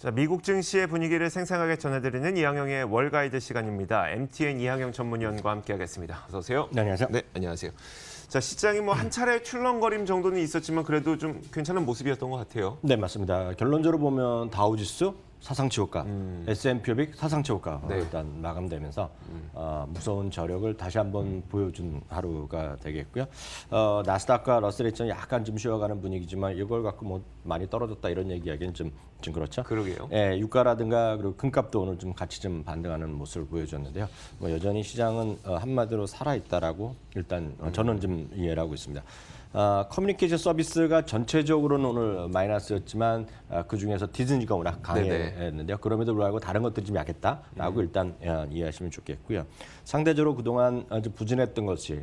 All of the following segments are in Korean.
자, 미국 증시의 분위기를 생생하게 전해드리는 이항영의 월가이드 시간입니다. MTN 이항영 전문위원과 함께하겠습니다. 어서 오세요. 네, 안녕하세요. 네, 안녕하세요. 자, 시장이 한 차례 출렁거림 정도는 있었지만 그래도 좀 괜찮은 모습이었던 것 같아요. 네, 맞습니다. 결론적으로 보면 다우지수 사상치 호가, S&P 500 사상치 호가 네. 일단 마감되면서 무서운 저력을 다시 한번 보여준 하루가 되겠고요. 나스닥과 러셀 2000이 약간 좀 쉬어가는 분위기지만 이걸 갖고 뭐 많이 떨어졌다 이런 얘기하기는 좀 그렇죠. 그러게요. 예, 유가라든가 그리고 금값도 오늘 좀 같이 좀 반등하는 모습을 보여줬는데요. 뭐 여전히 시장은 한마디로 살아있다라고 일단 저는 좀 이해를 하고 있습니다. 커뮤니케이션 서비스가 전체적으로는 오늘 마이너스였지만 그중에서 디즈니가 워낙 강했는데요. 그럼에도 불구하고 다른 것들이 좀 약했다라고 일단 이해하시면 좋겠고요. 상대적으로 그동안 아주 부진했던 것이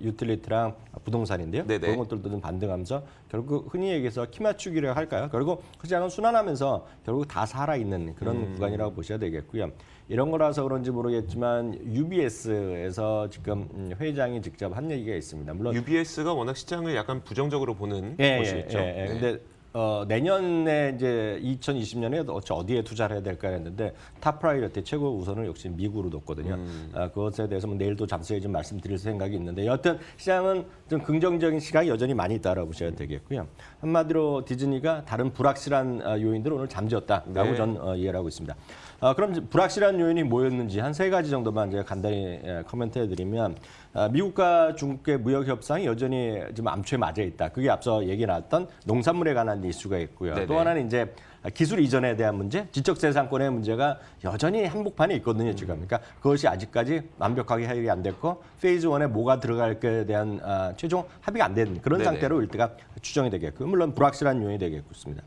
유틸리티랑 부동산인데요. 네네. 그런 것들도 좀 반등하면서 결국 흔히 얘기해서 키 맞추기를 할까요? 결국 시장은 순환하면서 결국 다 살아있는 그런 구간이라고 보셔야 되겠고요. 이런 거라서 그런지 모르겠지만 UBS에서 지금 회장이 직접 한 얘기가 있습니다. 물론 UBS가 워낙 시장을 약간 부정적으로 보는 곳이 있죠. 네. 근데 내년에 이제 2020년에 어디에 투자를 해야 될까 했는데 탑 프라이어티 최고 우선을 역시 미국으로 뒀거든요. 그것에 대해서 뭐 내일도 잠시 좀 말씀드릴 생각이 있는데 여하튼 시장은 좀 긍정적인 시각이 여전히 많이 있다라고 보셔야 되겠고요. 한마디로 디즈니가 다른 불확실한 요인들을 오늘 잠재웠다라고 네. 전 이해를 하고 있습니다. 그럼 불확실한 요인이 뭐였는지 한 3가지 정도만 제가 간단히 코멘트해드리면 미국과 중국의 무역 협상이 여전히 지금 암초에 맞아 있다. 그게 앞서 얘기 나왔던 농산물에 관한 이슈가 있고요. 네네. 또 하나는 이제 기술 이전에 대한 문제, 지적재산권의 문제가 여전히 한복판에 있거든요, 지금. 그러니까 그것이 아직까지 완벽하게 해결이 안 됐고 페이즈 1에 뭐가 들어갈까에 대한 최종 합의가 안 된 그런 네네. 상태로 일대가 추정이 되겠고요. 물론 불확실한 요인이 되겠습니다.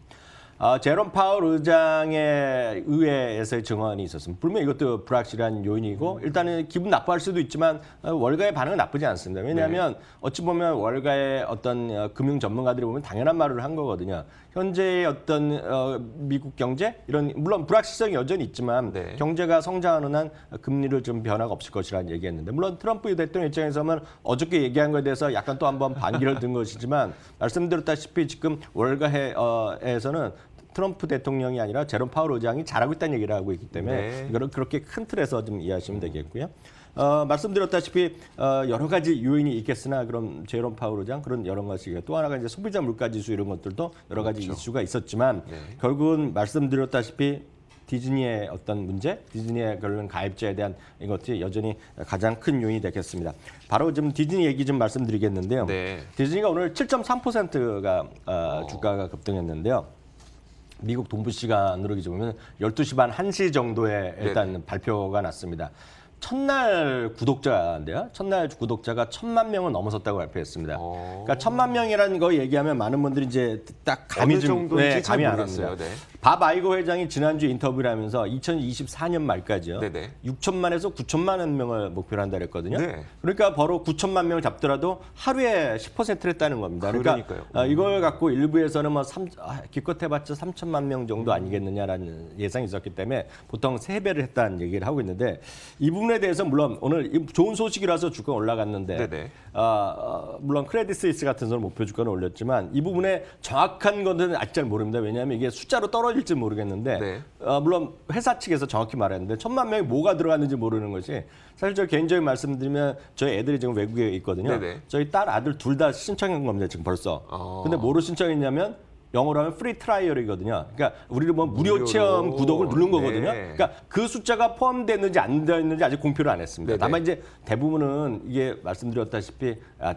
제롬 파월 의장의 의회에서의 증언이 있었습니다. 분명 이것도 불확실한 요인이고 일단은 기분 나빠할 수도 있지만 월가의 반응은 나쁘지 않습니다. 왜냐하면 어찌 보면 월가의 어떤 금융 전문가들이 보면 당연한 말을 한 거거든요. 현재의 어떤 미국 경제 이런 물론 불확실성이 여전히 있지만 네. 경제가 성장하는 한 금리를 좀 변화가 없을 것이라는 얘기했는데 물론 트럼프 대통령 입장에서는 어저께 얘기한 것에 대해서 약간 또 한번 반기를 든 것이지만 말씀드렸다시피 지금 월가에서는 트럼프 대통령이 아니라 제롬 파월 의장이 잘하고 있다는 얘기를 하고 있기 때문에 네. 이거를 그렇게 큰 틀에서 좀 이해하시면 되겠고요. 말씀드렸다시피 여러 가지 요인이 있겠으나 그럼 제롬 파월 의장 그런 여러 가지 또 하나가 이제 소비자 물가 지수 이런 것들도 여러 가지 그렇죠. 이슈가 있었지만 네. 결국은 말씀드렸다시피 디즈니의 어떤 문제, 디즈니의 결론 가입자에 대한 이것이 여전히 가장 큰 요인이 되겠습니다. 바로 지금 디즈니 얘기 좀 말씀드리겠는데요. 네. 디즈니가 오늘 7.3%가 주가가 급등했는데요. 미국 동부 시간으로 보면 12시 반, 1시 정도에 일단 발표가 났습니다. 첫날 구독자인데요. 첫날 구독자가 1,000만 명을 넘어섰다고 발표했습니다. 그러니까 1,000만 명이라는 거 얘기하면 많은 분들이 이제 딱 감이 어느 좀 정도인지 잘 감이 안 모르겠어요. 왔습니다. 네. 밥 아이거 회장이 지난주 인터뷰를 하면서 2024년 말까지요. 네네. 6천만에서 9천만 명을 목표로 한다 그랬거든요. 네. 그러니까 바로 9천만 명을 잡더라도 하루에 10%를 했다는 겁니다. 그러니까 그러니까요. 이걸 갖고 일부에서는 뭐 기껏 해봤자 3천만 명 정도 아니겠느냐라는 예상이 있었기 때문에 보통 3배를 했다는 얘기를 하고 있는데 이 부분에 대해서 물론 오늘 좋은 소식이라서 주가 올라갔는데 네네. 물론 크레딧 스위스 같은 데는 목표 주가는 올렸지만 이 부분에 정확한 것은 아직 잘 모릅니다. 왜냐하면 이게 숫자로 떨어질지 모르겠는데 네. 물론 회사 측에서 정확히 말했는데 1,000만 명이 뭐가 들어갔는지 모르는 것이 사실 저 개인적인 말씀드리면 저희 애들이 지금 외국에 있거든요. 네네. 저희 딸 아들 둘 다 신청한 겁니다. 지금 벌써. 근데 뭐로 신청했냐면 영어로 하면 프리 트라이얼이거든요. 그러니까 우리를 보면 무료 무료로. 체험 구독을 누른 거거든요. 네. 그러니까 그 숫자가 포함됐는지 안 되었는지 아직 공표를 안 했습니다. 네네. 다만 이제 대부분은 이게 말씀드렸다시피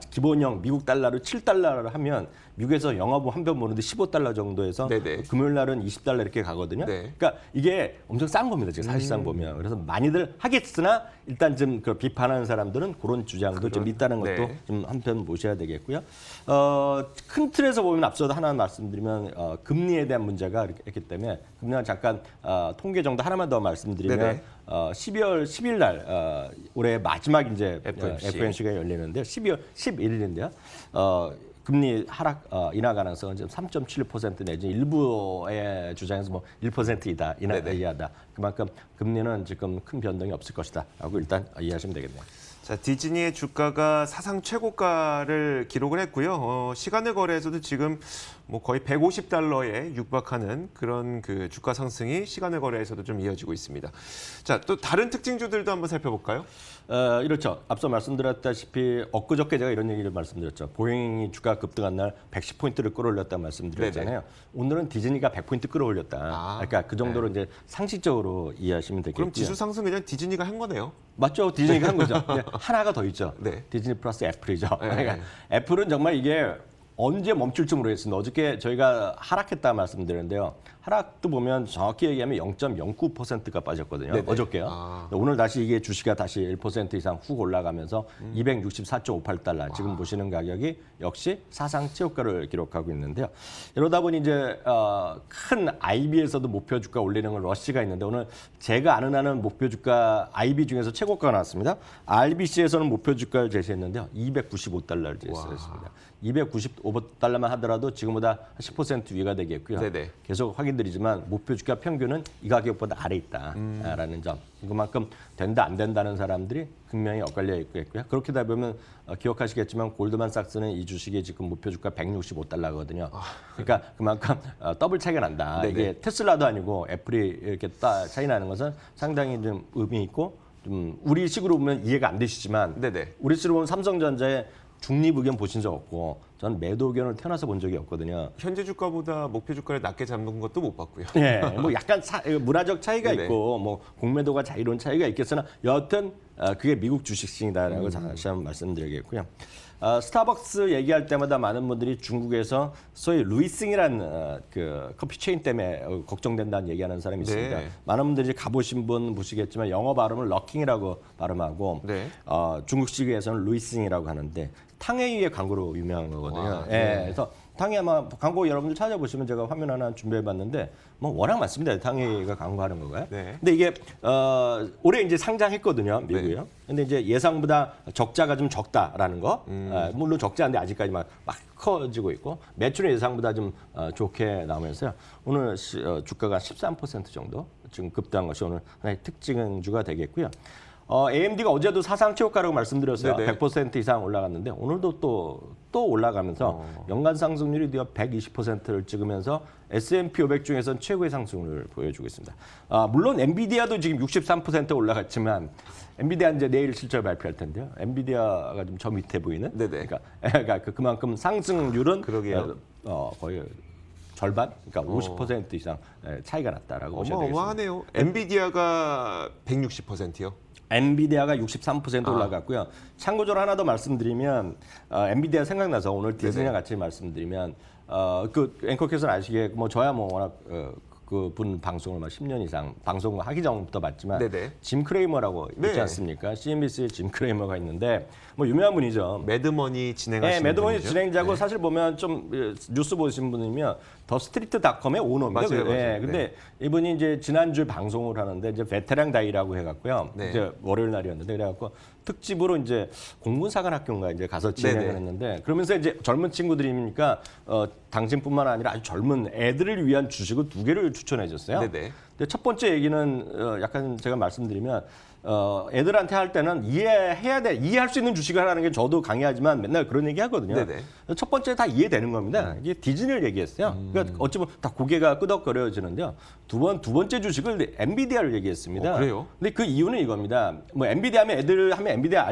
기본형 미국 달러로 7달러를 하면 미국에서 영화보 한 편 보는데 15달러 정도에서 네네. 금요일 날은 20달러 이렇게 가거든요. 네. 그러니까 이게 엄청 싼 겁니다. 지금 사실상 보면. 그래서 많이들 하겠으나 일단 좀 그 비판하는 사람들은 그런 주장도 좀 있다는 것도 네. 좀 한편 보셔야 되겠고요. 큰 틀에서 보면 앞서도 하나 말씀드리면 금리에 대한 문제가 있기 때문에 금리는 잠깐 통계 정도 하나만 더 말씀드리면 네네. 12월 10일 날 올해 마지막 이제 FOMC가 열리는데 12월 11일인데요. 금리 하락 인하 가능성은 지금 3.7% 내지 일부의 주장에서 뭐 1%이다 이하다. 그만큼 금리는 지금 큰 변동이 없을 것이다라고 일단 이해하시면 되겠네요. 자, 디즈니의 주가가 사상 최고가를 기록을 했고요. 시간의 거래에서도 지금 뭐 거의 150달러에 육박하는 그런 그 주가 상승이 시간의 거래에서도 좀 이어지고 있습니다. 자, 또 다른 특징주들도 한번 살펴볼까요? 이렇죠. 앞서 말씀드렸다시피 엊그저께 제가 이런 얘기를 말씀드렸죠. 보잉이 주가 급등한 날 110포인트를 끌어올렸다 말씀드렸잖아요. 네네. 오늘은 디즈니가 100포인트 끌어올렸다. 그러니까 그 정도로 이제 상식적으로 이해하시면 되겠고요. 그럼 지수 상승 그냥 디즈니가 한 거네요. 맞죠? 디즈니가 한 거죠. 근데 하나가 더 있죠. 네. 디즈니 플러스 애플이죠. 네. 그러니까 애플은 정말 이게 언제 멈출지 모르겠습니다. 어저께 저희가 하락했다 말씀드렸는데요. 하락도 보면 정확히 얘기하면 0.09%가 빠졌거든요. 네네. 어저께요. 오늘 다시 이게 주식이 다시 1% 이상 훅 올라가면서 264.58달러. 지금 보시는 가격이 역시 사상 최고가를 기록하고 있는데요. 이러다 보니 이제 큰 IB에서도 목표 주가 올리는 건 러시가 있는데 오늘 제가 아는 한은 목표 주가 IB 중에서 최고가가 나왔습니다. RBC에서는 목표 주가를 제시했는데요. 295달러를 제시했습니다. 295달러만 하더라도 지금보다 10% 위가 되겠고요. 네네. 계속 확인드리지만 목표 주가 평균은 이 가격보다 아래 있다라는 점. 그만큼 된다 안 된다는 사람들이 분명히 엇갈려 있고요. 그렇게 되다 보면 기억하시겠지만 골드만삭스는 이 주식이 지금 목표 주가 165달러거든요. 그러니까 그만큼 더블 차이가 난다. 네네. 이게 테슬라도 아니고 애플이 이렇게 차이 나는 것은 상당히 좀 의미 있고 좀 우리 식으로 보면 이해가 안 되시지만 네네. 우리 식으로 보면 삼성전자의 중립 의견 보신 적 없고 저는 매도 의견을 태어나서 본 적이 없거든요. 현재 주가보다 목표 주가를 낮게 잡는 것도 못 봤고요. 예, 뭐 약간 문화적 차이가 네네. 있고 뭐 공매도가 자유로운 차이가 있겠으나 여하튼 그게 미국 주식시장이다라고 다시 한번 말씀드리겠고요. 스타벅스 얘기할 때마다 많은 분들이 중국에서 소위 루이싱이라는 그 커피 체인 때문에 걱정된다는 얘기하는 사람이 있습니다. 네. 많은 분들이 가보신 분 보시겠지만 영어 발음을 럭킹이라고 발음하고 네. 중국식에서는 루이싱이라고 하는데 탕웨이의 광고로 유명한 거거든요. 와, 예, 네. 그래서 탕웨이 아마 광고 여러분들 찾아보시면 제가 화면 하나 준비해봤는데 뭐 워낙 많습니다. 탕웨이가 광고하는 거가요. 네. 근데 이게 올해 이제 상장했거든요, 미국이요. 네. 근데 이제 예상보다 적자가 좀 적다라는 거. 물론 적지 않은데 아직까지 막 커지고 있고 매출은 예상보다 좀 좋게 나오면서요. 오늘 주가가 13% 정도 지금 급등한 것이 오늘 하나의 특징주가 되겠고요. AMD가 어제도 사상 최고가라고 말씀드렸어요. 네네. 100% 이상 올라갔는데 오늘도 또 올라가면서 연간 상승률이 드디어 120%를 찍으면서 S&P 500 중에서는 최고의 상승률을 보여주고 있습니다. 물론 엔비디아도 지금 63% 올라갔지만 엔비디아 이제 내일 실적 발표할 텐데요. 엔비디아가 좀 저 밑에 보이는. 네네. 그러니까 그만큼 상승률은 그러게요. 거의 절반, 그러니까 50% 이상 차이가 났다라고 보셔야 되겠습니다. 어마어마하네요. 엔비디아가 160%요. 엔비디아가 63% 올라갔고요. 참고적으로 하나 더 말씀드리면 엔비디아 생각나서 오늘 디즈니와 같이 말씀드리면 그 앵커께서는 아시기에 뭐 저야 뭐 워낙 그분 방송을 막 10년 이상 방송을 하기 전부터 봤지만 네네. 짐 크레이머라고 있지 네. 않습니까? CNBC의 짐 크레이머가 있는데 뭐 유명한 분이죠. 매드머니 진행하시는 네, 매드머니 분이죠? 진행자고 네. 사실 보면 좀 뉴스 보신 분이면 더 스트리트닷컴의 오너입니다. 맞아요, 맞아요. 네, 근데 이분이 이제 지난주 방송을 하는데 이제 베테랑 다이라고 해갖고요. 네. 이제 월요일 날이었는데 그래갖고 특집으로 이제 공군사관학교인가 이제 가서 진행을 네네. 했는데 그러면서 이제 젊은 친구들이니까 당신뿐만 아니라 아주 젊은 애들을 위한 주식을 2개를 추천해줬어요. 네네. 근데 첫 번째 얘기는 약간 제가 말씀드리면 애들한테 할 때는 이해할 수 있는 주식을 하라는 게 저도 강의하지만 맨날 그런 얘기 하거든요. 네네. 첫 번째 다 이해되는 겁니다. 이게 디즈니를 얘기했어요. 그러니까 어찌 보면 다 고개가 끄덕거려지는데요. 두 번째 주식을 엔비디아를 얘기했습니다. 그래요? 근데 그 이유는 이겁니다. 뭐 엔비디아 하면 애들 하면 엔비디아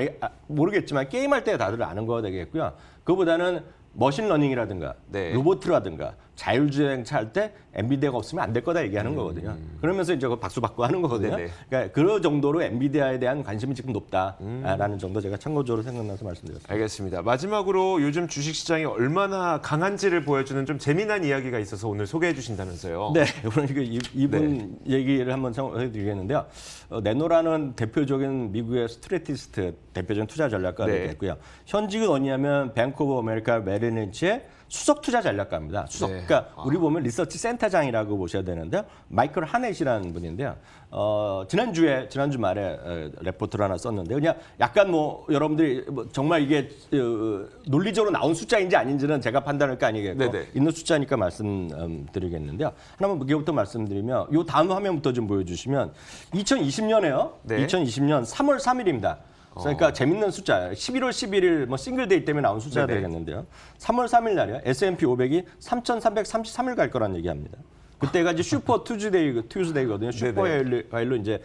모르겠지만 게임할 때 다들 아는 거 되겠고요. 그거보다는 머신러닝이라든가 네. 로보트라든가 자율주행차 할 때 엔비디아가 없으면 안 될 거다 얘기하는 거거든요. 그러면서 이제 박수 받고 하는 거거든요. 네네. 그러니까 그 정도로 엔비디아에 대한 관심이 지금 높다라는 정도 제가 참고적으로 생각나서 말씀드렸습니다. 알겠습니다. 마지막으로 요즘 주식시장이 얼마나 강한지를 보여주는 좀 재미난 이야기가 있어서 오늘 소개해 주신다면서요. 네, 오늘 이분 얘기를 한번 해드리겠는데요. 네노라는 대표적인 미국의 스트레티스트 대표적인 투자 전략가가 있고요. 현직은 어디냐면 뱅크 오브 아메리카 메릴린치의 수석 투자 전략가입니다. 수석. 네. 그러니까 우리 보면 리서치 센터장이라고 보셔야 되는데요. 마이클 하넷이라는 분인데요. 지난주 말에 레포트를 하나 썼는데 그냥 약간 뭐 여러분들이 뭐 정말 이게 논리적으로 나온 숫자인지 아닌지는 제가 판단할 거 아니겠고 네네. 있는 숫자니까 말씀드리겠는데요. 하나만 무게부터 말씀드리면 이 다음 화면부터 좀 보여주시면 2020년에요. 네. 2020년 3월 3일입니다. 그러니까 재밌는 숫자. 11월 11일 뭐 싱글데이 때문에 나온 숫자가 네네. 되겠는데요. 3월 3일 날이요. S&P 500이 3,333일 갈 거라는 얘기합니다. 그때가 이제 슈퍼 투즈데이거든요. 슈퍼 화일로 이제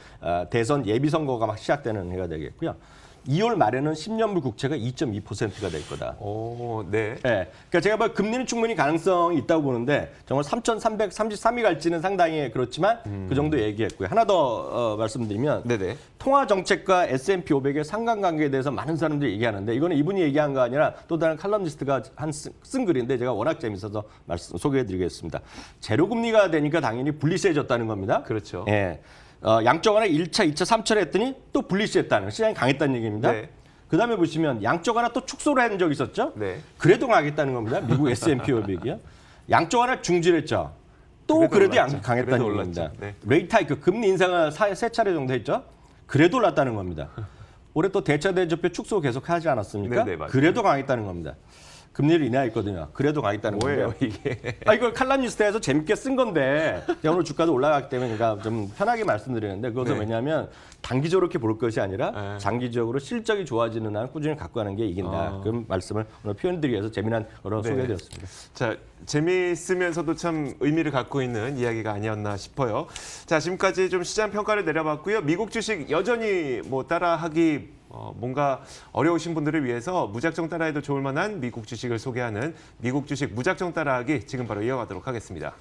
대선 예비 선거가 막 시작되는 해가 되겠고요. 2월 말에는 10년물 국채가 2.2%가 될 거다. 오, 네. 네. 그러니까 제가 뭐 금리는 충분히 가능성이 있다고 보는데 정말 3,333이 갈지는 상당히 그렇지만 그 정도 얘기했고요. 하나 더 말씀드리면 네네. 통화 정책과 S&P 500의 상관관계에 대해서 많은 사람들이 얘기하는데 이거는 이분이 얘기한 거 아니라 또 다른 칼럼니스트가 쓴 글인데 제가 워낙 재밌어서 소개해드리겠습니다. 제로금리가 되니까 당연히 불리세해졌다는 겁니다. 그렇죠. 예. 양적 완화 1차, 2차, 3차를 했더니 또 불리시했다는 시장이 강했다는 얘기입니다. 네. 그다음에 보시면 양적 완화 또 축소를 한 적이 있었죠. 네. 그래도 강했다는 겁니다. 미국 S&P 500이요. 양적 완화 중지했죠. 또 그래도 그래도 올랐죠. 강했다는 그래도 얘기입니다. 올랐죠. 네. 레이트 하이크 금리 인상을 세 차례 정도 했죠. 그래도 올랐다는 겁니다. 올해 또 대차 대조표 축소 계속 하지 않았습니까? 네네, 맞아요. 그래도 강했다는 겁니다. 금리를 인하했거든요. 그래도 강했다는 뭐예요, 건데요. 이게? 이걸 칼럼니스트에서 재밌게 쓴 건데 제가 오늘 주가도 올라갔기 때문에 그러니까 좀 편하게 말씀드리는데 그것은 네. 왜냐하면 단기적으로 이렇게 볼 것이 아니라 네. 장기적으로 실적이 좋아지는 한 꾸준히 갖고 가는 게 이긴다. 그런 말씀을 오늘 표현드리기 위해서 재미난 거로 네. 소개해드렸습니다. 자, 재미있으면서도 참 의미를 갖고 있는 이야기가 아니었나 싶어요. 자, 지금까지 좀 시장 평가를 내려봤고요. 미국 주식 여전히 뭐 따라하기 뭔가 어려우신 분들을 위해서 무작정 따라해도 좋을 만한 미국 주식을 소개하는 미국 주식 무작정 따라하기 지금 바로 이어가도록 하겠습니다.